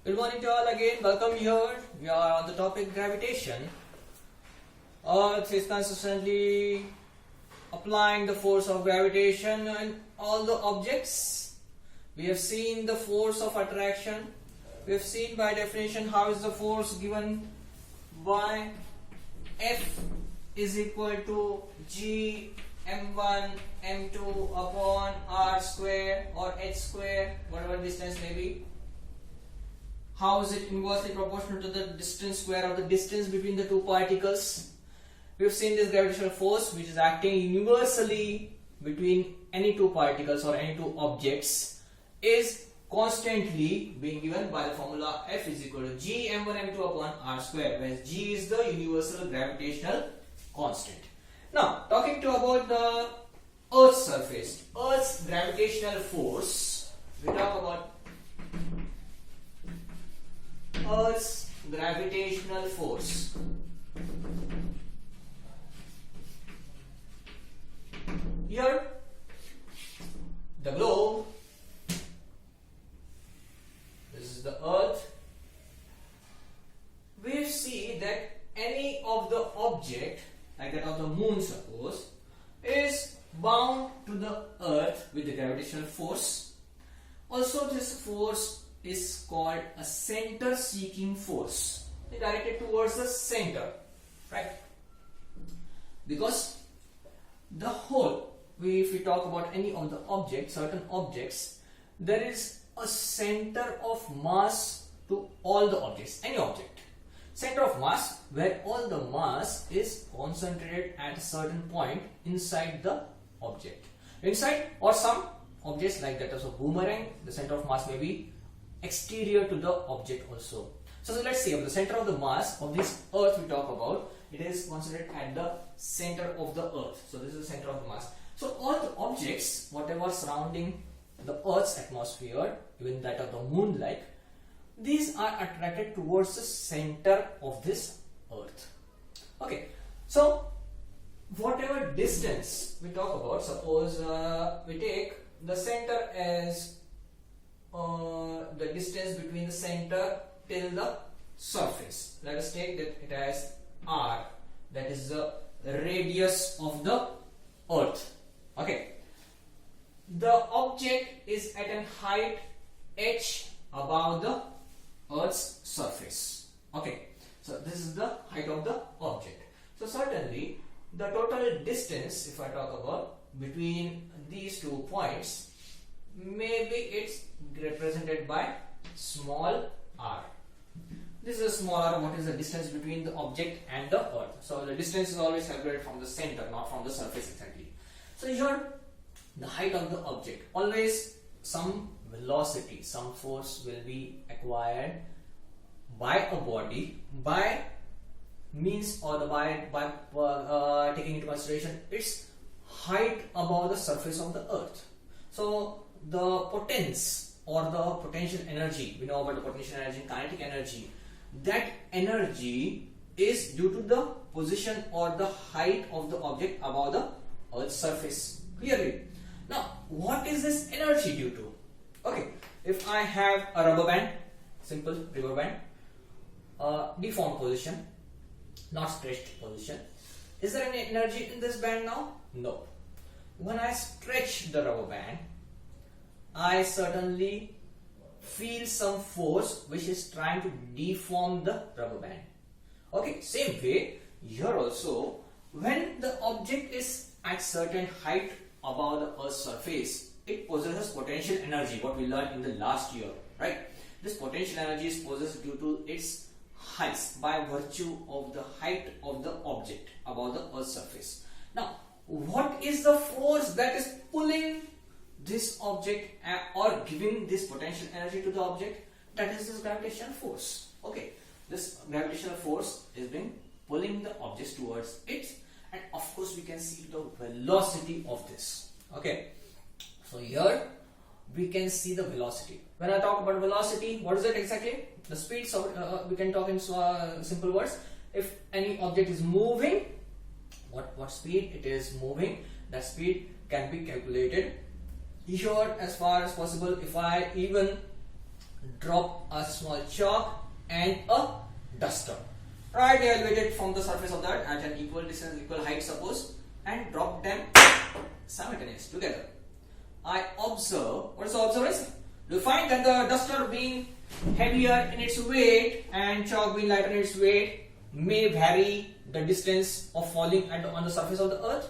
Good morning to all again. Welcome here. We are on the topic gravitation. Earth is consistently applying the force of gravitation on all the objects. We have seen the force of attraction. We have seen by definition how is the force given by F is equal to G m1 m2 upon r square or h square, whatever distance may be. How is it inversely proportional to the distance square of the distance between the two particles? We have seen this gravitational force which is acting universally between any two particles or any two objects is constantly being given by the formula F is equal to G m1 m2 upon r square, where G is the universal gravitational constant. Now, talking to about the Earth's surface, Earth's gravitational force, we talk about Earth's gravitational force. Here, the globe, this is the Earth. We see that any of the object, like that of the moon suppose, is bound to the Earth with the gravitational force. Also, this force is called a center seeking force. It's directed towards the center, right? Because the whole, if we talk about any of the objects, certain objects, there is a center of mass to all the objects, any object. Center of mass where all the mass is concentrated at a certain point inside the object. Inside, or some objects like that as a boomerang, the center of mass may be exterior to the object also. So let's say the center of the mass of this Earth we talk about, it is concentrated at the center of the Earth. So this is the center of the mass. So all the objects, whatever surrounding the Earth's atmosphere, even that of the moon like, these are attracted towards the center of this Earth. Okay, so whatever distance we talk about, suppose we take the center as the distance between the center till the surface. Let us take that it as r, that is the radius of the Earth. Okay, the object is at a height h above the Earth's surface. Okay, so this is the height of the object. So certainly the total distance, if I talk about between these 2 points, maybe it's represented by small r. This is a small r. What is the distance between the object and the Earth? So the distance is always calculated from the center, not from the surface exactly. So here, the height of the object, always some velocity, some force will be acquired by a body by means or the by taking into consideration its height above the surface of the Earth. So the potence or the potential energy, we know about the potential energy and kinetic energy, that energy is due to the position or the height of the object above the Earth's surface. Clearly. Now, what is this energy due to? Okay, if I have a rubber band, simple rubber band, deformed position, not stretched position, is there any energy in this band now? No. When I stretch the rubber band, I certainly feel some force which is trying to deform the rubber band. Okay, same way, here also, when the object is at certain height above the Earth's surface, it possesses potential energy, what we learned in the last year, right? This potential energy is possessed due to its height, by virtue of the height of the object above the Earth's surface. Now, what is the force that is pulling this object or giving this potential energy to the object? That is this gravitational force. Okay, this gravitational force is being pulling the objects towards it, and of course we can see the velocity of this. Okay, so here we can see the velocity. When I talk about velocity, what is it exactly? The speed. So we can talk in simple words. If any object is moving, what speed it is moving, that speed can be calculated. Here, as far as possible, if I even drop a small chalk and a duster. Right, they elevated from the surface of the earth at an equal distance, equal height suppose, and drop them simultaneously together. I observe, what is the observation? You find that the duster being heavier in its weight and chalk being lighter in its weight may vary the distance of falling on the surface of the earth.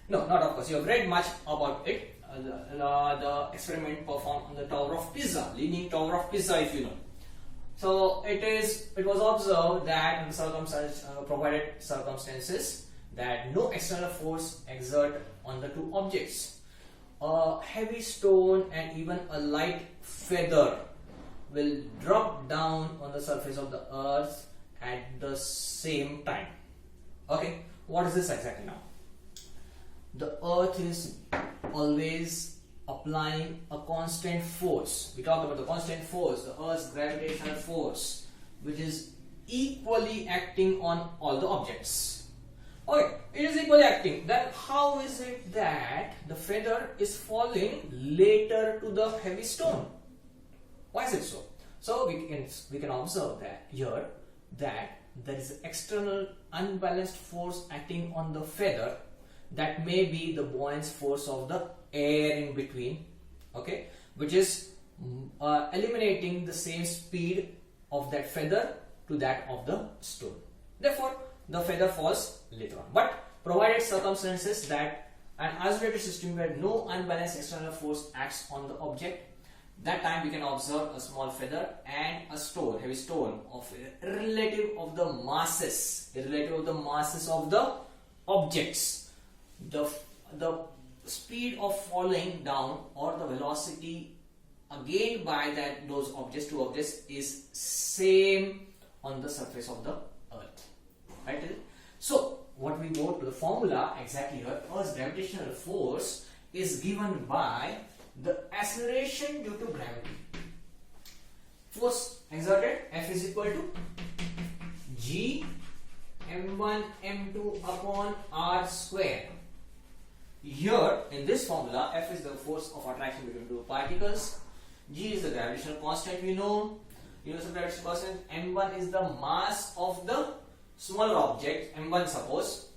No, not of course. You have read much about it. The experiment performed on the Tower of Pisa, Leaning Tower of Pisa, if you know. So it was observed that in provided circumstances that no external force exert on the two objects. A heavy stone and even a light feather will drop down on the surface of the earth at the same time. Okay, what is this exactly now? The earth is always applying a constant force. We talked about the constant force, the earth's gravitational force, which is equally acting on all the objects. Okay, it is equally acting. Then how is it that the feather is falling later to the heavy stone? Why is it so? So we can observe that here that there is an external unbalanced force acting on the feather, that may be the buoyant force of the air in between, okay, which is eliminating the same speed of that feather to that of the stone. Therefore, the feather falls later on. But provided circumstances that an isolated system where no unbalanced external force acts on the object, that time we can observe a small feather and a stone, heavy stone, of relative of the masses of the objects. The speed of falling down or the velocity gained by those objects, two objects, is same on the surface of the earth. Right? So what we go to the formula exactly here, Earth's gravitational force is given by the acceleration due to gravity. Force exerted, F is equal to G m1 m2 upon r square. Here in this formula, F is the force of attraction between two particles, G is the gravitational constant we know, universal gravitational constant, m1 is the mass of the smaller object, m1 suppose,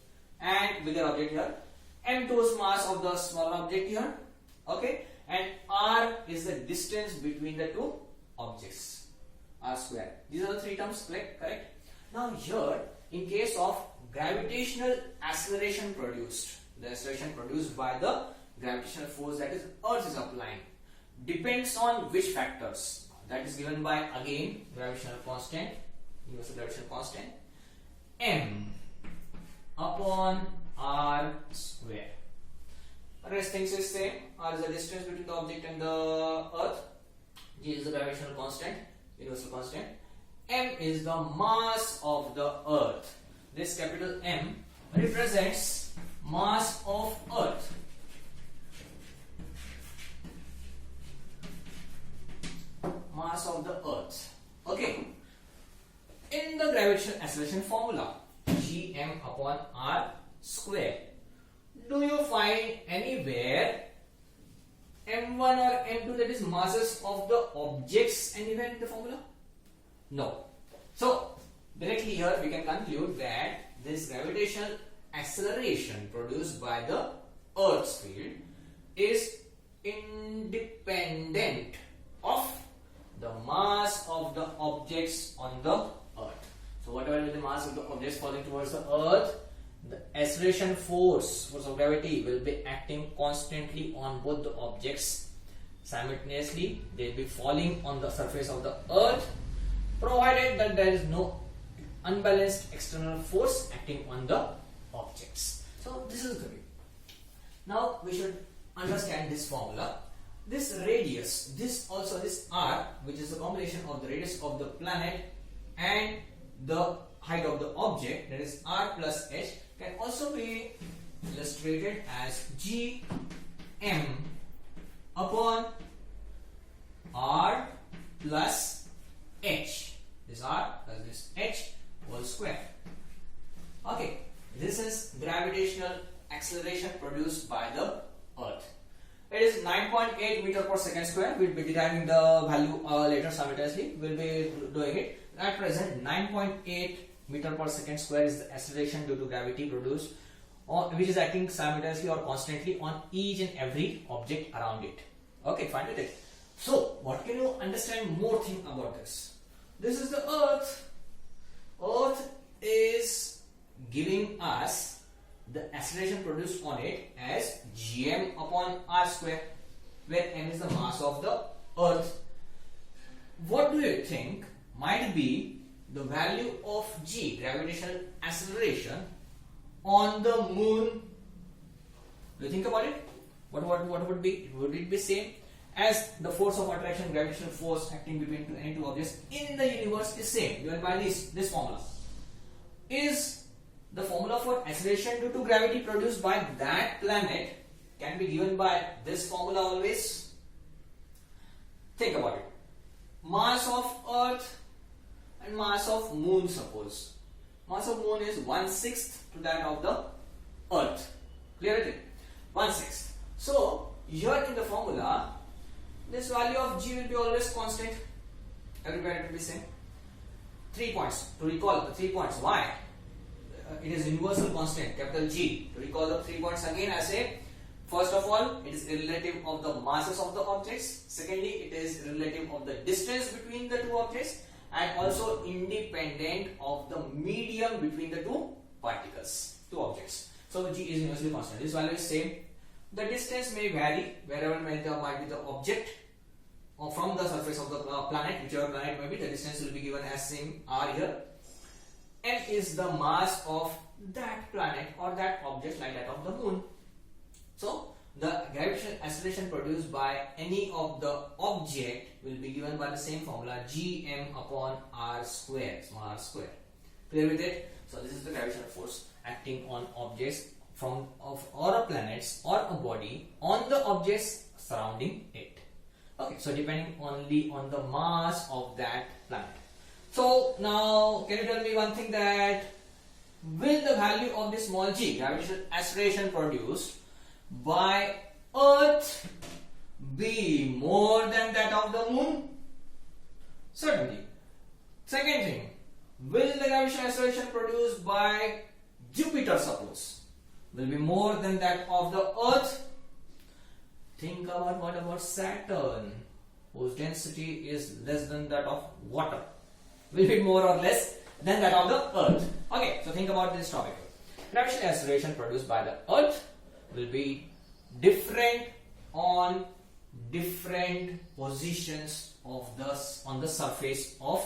and bigger object here, m2 is mass of the smaller object here, okay, and r is the distance between the two objects, r square. These are the three terms, correct? Now here, in case of gravitational acceleration produced, the acceleration produced by the gravitational force that is Earth is applying, depends on which factors. That is given by, again, gravitational constant, universal gravitational constant, m upon r square. Rest things is same. R is the distance between the object and the earth. G is the gravitational constant, universal constant. M is the mass of the earth. This capital M represents mass of earth. Mass of the earth. Okay. In the gravitational acceleration formula, Gm upon r square, do you find anywhere m1 or m2, that is masses of the objects, anywhere in the formula? No. So directly here we can conclude that this gravitational acceleration produced by the Earth's field is independent of the mass of the objects on the Earth. So whatever is the mass of the objects falling towards the Earth, the acceleration force of gravity will be acting constantly on both the objects simultaneously. They will be falling on the surface of the Earth, provided that there is no unbalanced external force acting on the objects. So this is good. Now we should understand this formula. This radius, this r, which is the combination of the radius of the planet and the height of the object, that is r plus h, can also be illustrated as g m upon r plus h. This r plus this h whole square. Okay, this is gravitational acceleration produced by the Earth. It is 9.8 meter per second square. We'll be deriving the value later simultaneously. We'll be doing it. At present, 9.8 meter per second square is the acceleration due to gravity produced, which is acting simultaneously or constantly on each and every object around it. Okay, fine with it. So, what can you understand more thing about this? This is the Earth. Earth is giving us the acceleration produced on it as gm upon r square, where m is the mass of the Earth. What do you think might be the value of g, gravitational acceleration, on the moon? Do you think about it? What would be? Would it be same as the force of attraction, gravitational force acting between any two objects in the universe is same, given by this formula? Is the formula for acceleration due to gravity produced by that planet can be given by this formula always? Think about it. Mass of Earth and mass of Moon, suppose. Mass of Moon is 1/6 to that of the Earth. Clear it? 1/6. So, here in the formula, this value of g will be always constant. Everywhere it will be same. 3 points. To recall the 3 points. Why? It is universal constant, capital G. To recall the 3 points again, I say, first of all, it is relative of the masses of the objects. Secondly, it is relative of the distance between the two objects, and also independent of the medium between the two particles, two objects. So G is universally constant. This value is same. The distance may vary wherever might be the object, or from the surface of the planet, whichever planet may be, the distance will be given as same r here. M is the mass of that planet or that object, like that of the moon. So the gravitational acceleration produced by any of the object will be given by the same formula, gm upon r square, small r square. Clear with it? So this is the gravitational force acting on objects or a planets or a body on the objects surrounding it. Okay, so depending only on the mass of that planet. So now, can you tell me one thing, that will the value of this small g, gravitational acceleration produced by Earth, be more than that of the moon? Certainly. Second thing, will the gravitational acceleration produced by Jupiter, suppose, will be more than that of the Earth? Think about what about Saturn, whose density is less than that of water. Will be more or less than that of the Earth. Okay, so think about this topic. Gravitational acceleration produced by the Earth will be different on different positions of on the surface of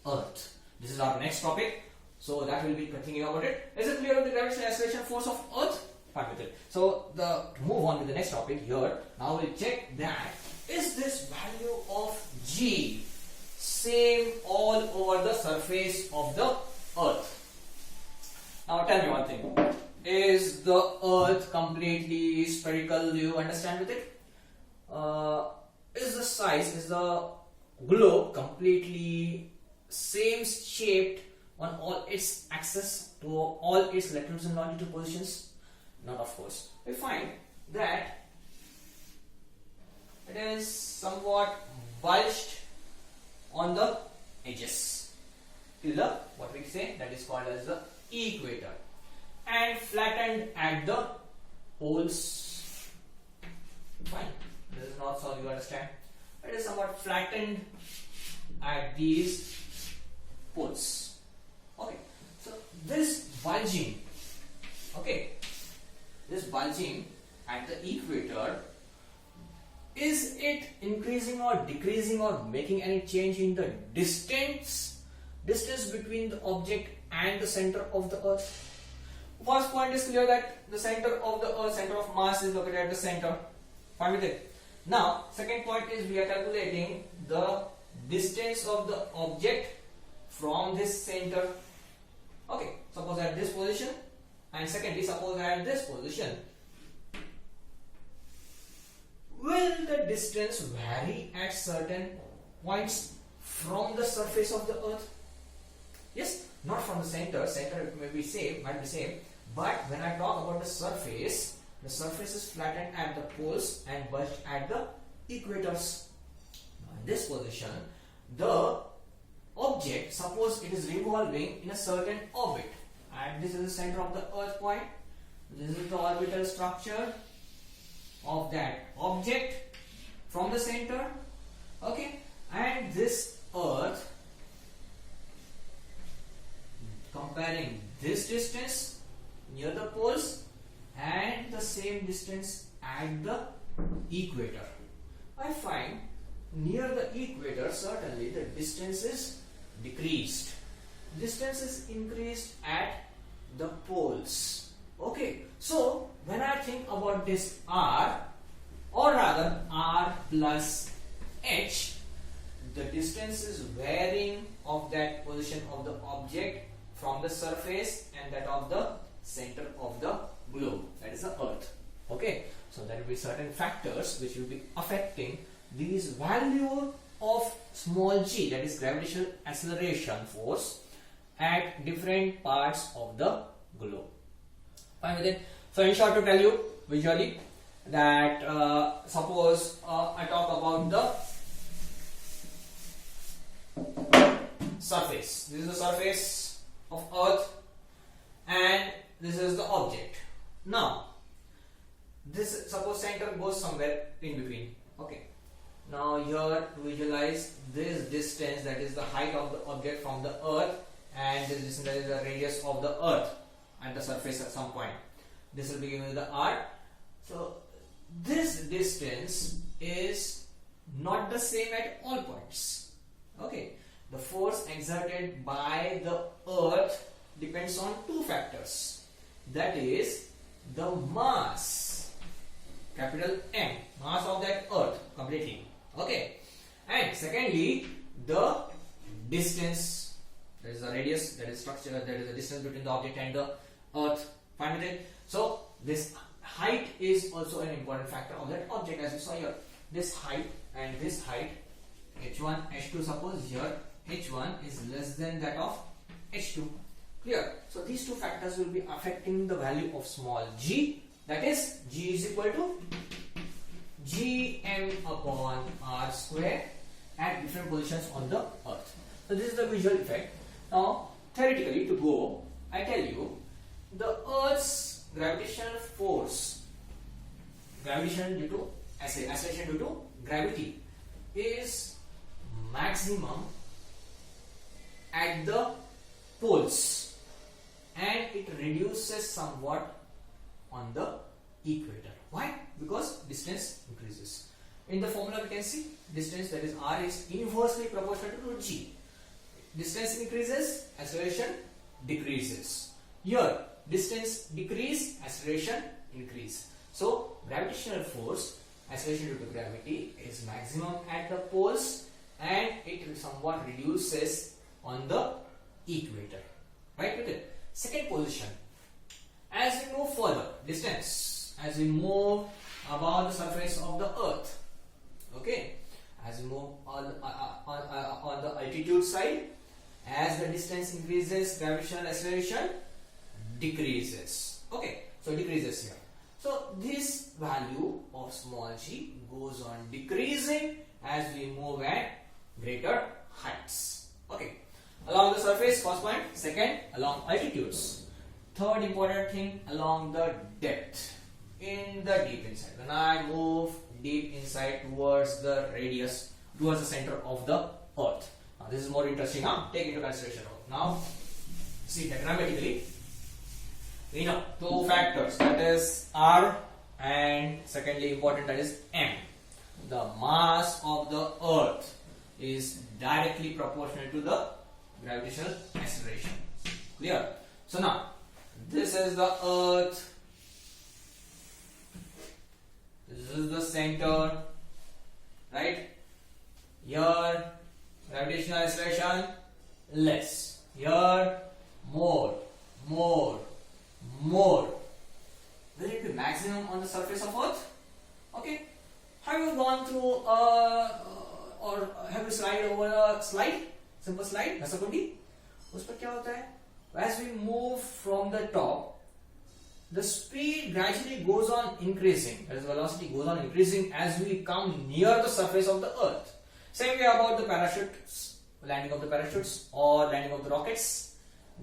Earth. This is our next topic. So that will be thinking about it. Is it clear of the gravitational acceleration force of Earth? Fine with it. So to move on with the next topic here. Now we'll check that is this value of G same all over the surface of the Earth. Now tell me one thing. Is the Earth completely spherical? Do you understand with it? Is the globe completely same shaped on all its axes to all its latitude and longitude positions? Not, of course. We find that it is somewhat bulged on the edges till the, what we say, that is called as the equator, and flattened at the poles. Fine, this is not so you understand. It is somewhat flattened at these poles. Okay, so this bulging, this bulging at the equator, is it increasing or decreasing or making any change in the distance between the object and the center of the Earth? First point is clear, that the center of the Earth, center of mass, is located at the center. Fine with it. Now, second point is we are calculating the distance of the object from this center. Okay, suppose at this position, and secondly, suppose at this position. Will the distance vary at certain points from the surface of the Earth? Yes, not from the center. Center may be same, might be same. But when I talk about the surface, the surface is flattened at the poles and bulged at the equators. Now in this position, the object, suppose it is revolving in a certain orbit, and this is the center of the earth point. This is the orbital structure of that object from the center. Okay, and this earth, comparing this distance near the poles and the same distance at the equator, I find near the equator certainly the distance is decreased. Distance is increased at the poles. Okay, so when I think about this r, or rather r plus h, the distance is varying of that position of the object from the surface and that of the center of the globe, that is the earth. Okay, so there will be certain factors which will be affecting these value of small g, that is gravitational acceleration force, at different parts of the globe. Fine with it? So in short, to tell you visually that suppose I talk about the surface. This is the surface of earth and this is the object. Now this, suppose center goes somewhere in between. Okay, now here to visualize this distance, that is the height of the object from the earth, and this distance, that is the radius of the earth at the surface at some point. This will be given with the r. So this distance is not the same at all points. Okay, the force exerted by the earth depends on two factors, that is the mass, capital M, mass of that earth completely. Okay, and secondly the distance, that is the radius, that is structure, that is the distance between the object and the earth. Fine with it? So this height is also an important factor of that object, as you saw here. This height and this height, h1, h2, suppose here h1 is less than that of h2. Clear? So these two factors will be affecting the value of small g, that is g is equal to gm upon r square at different positions on the earth. So this is the visual effect. Now theoretically, to go, I tell you the earth's gravitational force, gravitation due to acceleration due to gravity, is maximum at the poles and it reduces somewhat on the equator. Why? Because distance increases. In the formula we can see distance, that is r, is inversely proportional to g. Distance increases, acceleration decreases. Here distance decrease, acceleration increase. So gravitational force, acceleration due to gravity, is maximum at the poles and it somewhat reduces on the equator. Right with it? Second position, as we move further, distance, as we move above the surface of the earth, okay, as we move on the altitude side, as the distance increases, gravitational acceleration decreases. Okay, so decreases here. So this value of small g goes on decreasing as we move at greater heights. Okay, along the surface, first point. Second, along altitudes. Third important thing, along the depth, in the deep inside. When I move deep inside towards the radius, towards the center of the earth. Now this is more interesting. Take into consideration. Now see diagrammatically, we know two factors, that is r, and secondly important, that is m. The mass of the earth is directly proportional to the gravitational acceleration. Clear? So now this is the earth, this is the center, right? Here gravitational acceleration less, here more. Will it be maximum on the surface of earth? Okay, have you gone through or have you slide over a slide, simple slide, Nasakundi? उस पर क्या होता है? As we move from the top, the speed gradually goes on increasing, that is velocity goes on increasing as we come near the surface of the earth. Same way about the parachutes, landing of the parachutes or landing of the rockets.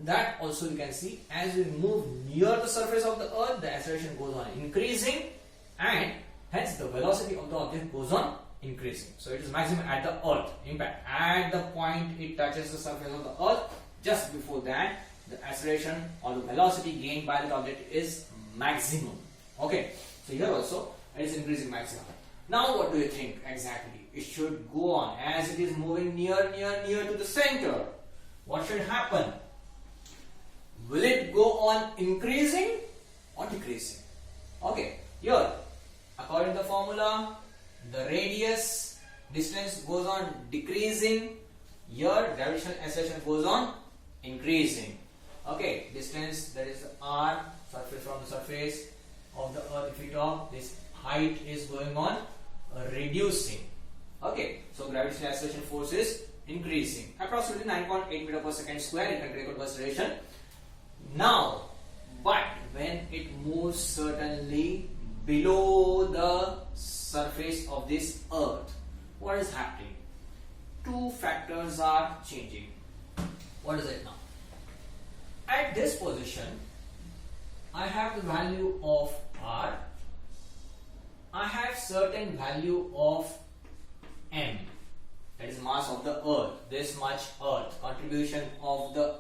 That also you can see, as we move near the surface of the earth, the acceleration goes on increasing and hence the velocity of the object goes on increasing. So it is maximum at the earth. Impact at the point it touches the surface of the earth. Just before that, the acceleration or the velocity gained by the object is maximum. Okay, so here also it is increasing maximum. Now what do you think exactly? It should go on as it is moving near to the center. What should happen? Will it go on increasing or decreasing? Okay, here according to the formula, the radius distance goes on decreasing. Here gravitational acceleration goes on increasing. Okay, distance, that is r, surface from the surface of the earth. If we talk, this height is going on reducing. Okay, so gravitational acceleration force is increasing. Approximately 9.8 meter per second square. You can take out consideration. Now, but when it moves certainly below the surface of this earth, what is happening? Two factors are changing. What is it now? At this position, I have the value of r. I have certain value of m, that is mass of the earth. This much earth, contribution of the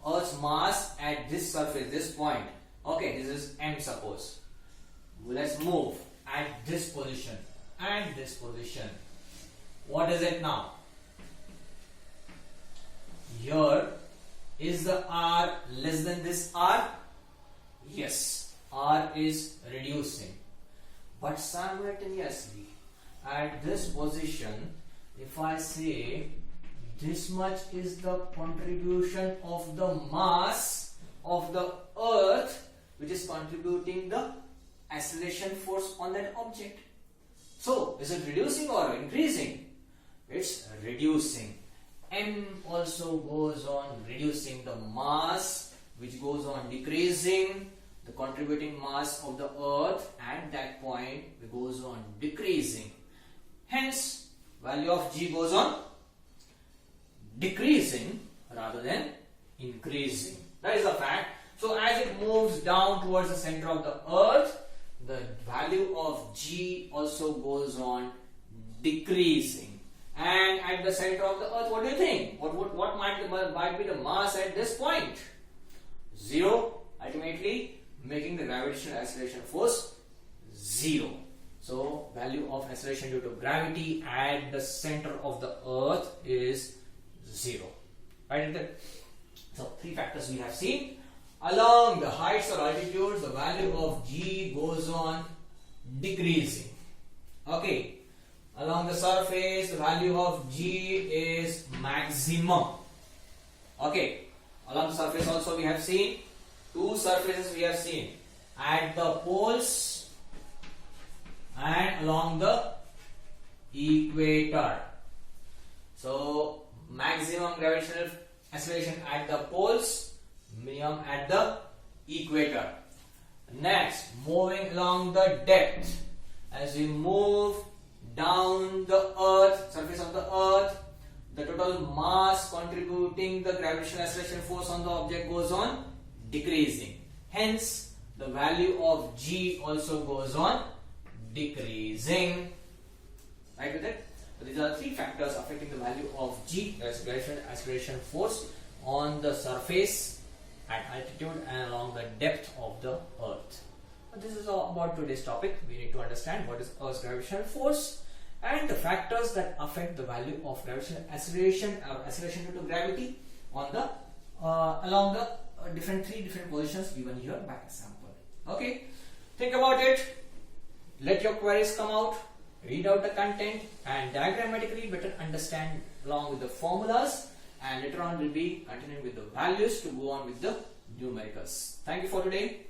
earth's mass at this surface, this point. Okay, this is m, suppose. Let's move at this position. At this position, what is it now? Here, is the r less than this r? Yes, r is reducing. But simultaneously, at this position, if I say this much is the contribution of the mass of the earth, which is contributing the acceleration force on that object. So, is it reducing or increasing? It's reducing. M also goes on reducing, the mass which goes on decreasing, the contributing mass of the earth at that point goes on decreasing. Hence, value of G goes on decreasing rather than increasing. That is the fact. So, as it moves down towards the center of the earth, the value of G also goes on decreasing. And at the center of the earth, what do you think? What might be the mass at this point? 0, ultimately making the gravitational acceleration force 0. So, value of acceleration due to gravity at the center of the earth is 0. Right? So, three factors we have seen. Along the heights or altitudes, the value of G goes on decreasing. Okay. Along the surface, the value of G is maximum. Okay. Along the surface also we have seen, two surfaces we have seen, at the poles and along the equator. So, maximum gravitational acceleration at the poles, minimum at the equator. Next, moving along the depth. As we move down the earth, surface of the earth, the total mass contributing the gravitational acceleration force on the object goes on decreasing. Hence, the value of G also goes on decreasing. Right with it? So these are three factors affecting the value of G, that is gravitational acceleration force on the surface, at altitude and along the depth of the earth. But this is all about today's topic. We need to understand what is Earth's gravitational force and the factors that affect the value of gravitational acceleration or acceleration due to gravity on the along the three different positions given here by example. Okay, think about it. Let your queries come out. Read out the content and diagrammatically better understand along with the formulas. And later on we'll be continuing with the values to go on with the numericals. Thank you for today.